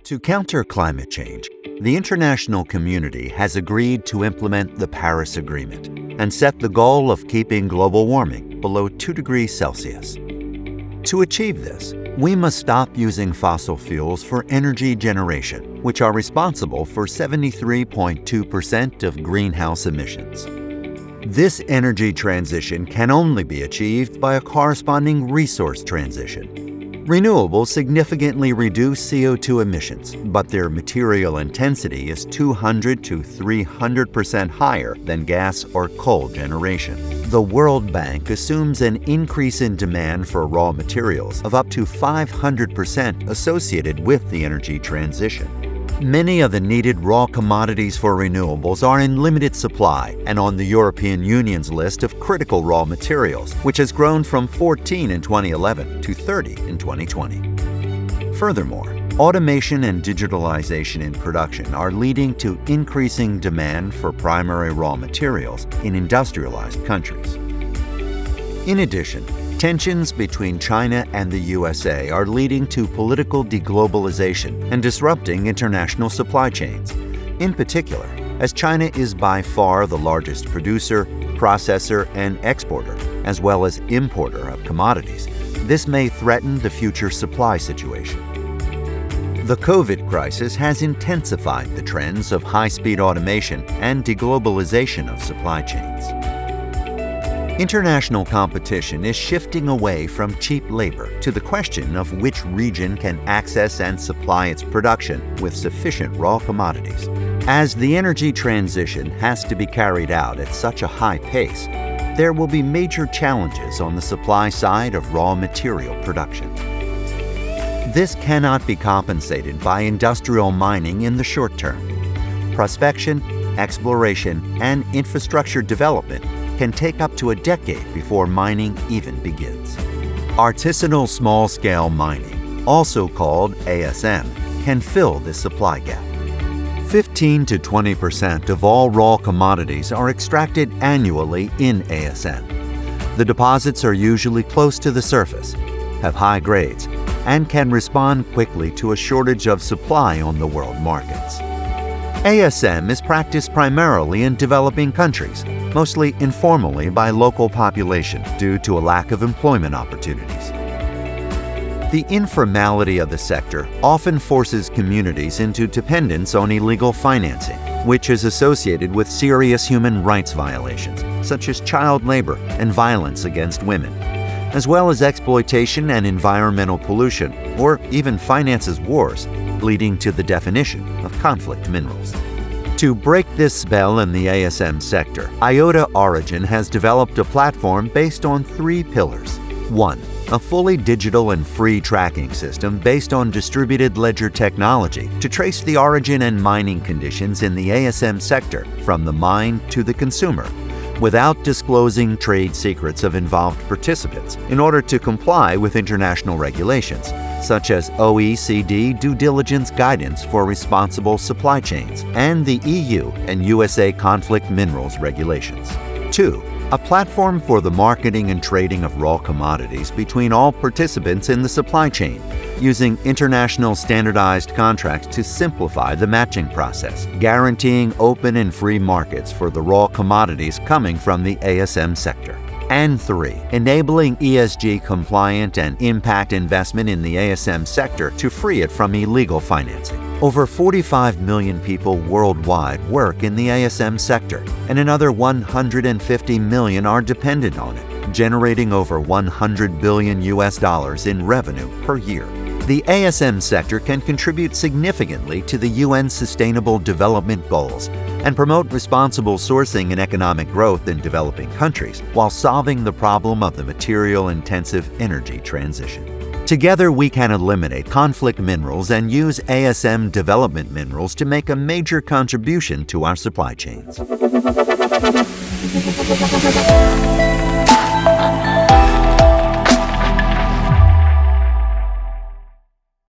To counter climate change, the international community has agreed to implement the Paris Agreement and set the goal of keeping global warming below 2 degrees Celsius. To achieve this, we must stop using fossil fuels for energy generation, which are responsible for 73.2% of greenhouse emissions. This energy transition can only be achieved by a corresponding resource transition. Renewables significantly reduce CO2 emissions, but their material intensity is 200 to 300% higher than gas or coal generation. The World Bank assumes an increase in demand for raw materials of up to 500% associated with the energy transition. Many of the needed raw commodities for renewables are in limited supply and on the European Union's list of critical raw materials, which has grown from 14 in 2011 to 30 in 2020. Furthermore, automation and digitalization in production are leading to increasing demand for primary raw materials in industrialized countries. In addition, tensions between China and the USA are leading to political deglobalization and disrupting international supply chains. In particular, as China is by far the largest producer, processor, and exporter, as well as importer of commodities, this may threaten the future supply situation. The COVID crisis has intensified the trends of high-speed automation and deglobalization of supply chains. International competition is shifting away from cheap labor to the question of which region can access and supply its production with sufficient raw commodities. As the energy transition has to be carried out at such a high pace, there will be major challenges on the supply side of raw material production. This cannot be compensated by industrial mining in the short term. Prospection, exploration, and infrastructure development can take up to a decade before mining even begins. Artisanal small-scale mining, also called ASM, can fill this supply gap. 15 to 20% of all raw commodities are extracted annually in ASM. The deposits are usually close to the surface, have high grades, and can respond quickly to a shortage of supply on the world markets. ASM is practiced primarily in developing countries, mostly informally by local population due to a lack of employment opportunities. The informality of the sector often forces communities into dependence on illegal financing, which is associated with serious human rights violations, such as child labor and violence against women, as well as exploitation and environmental pollution, or even finances wars, leading to the definition of conflict minerals. To break this spell in the ASM sector, IotaOrigin has developed a platform based on 3 pillars. 1. A fully digital and free tracking system based on distributed ledger technology to trace the origin and mining conditions in the ASM sector from the mine to the consumer, without disclosing trade secrets of involved participants in order to comply with international regulations, such as OECD due diligence guidance for responsible supply chains and the EU and USA conflict minerals regulations. 2. A platform for the marketing and trading of raw commodities between all participants in the supply chain, using international standardized contracts to simplify the matching process, guaranteeing open and free markets for the raw commodities coming from the ASM sector. And 3. Enabling ESG compliant and impact investment in the ASM sector to free it from illegal financing. Over 45 million people worldwide work in the ASM sector, and another 150 million are dependent on it, generating over $100 billion in revenue per year. The ASM sector can contribute significantly to the UN Sustainable Development Goals and promote responsible sourcing and economic growth in developing countries while solving the problem of the material-intensive energy transition. Together, we can eliminate conflict minerals and use ASM development minerals to make a major contribution to our supply chains.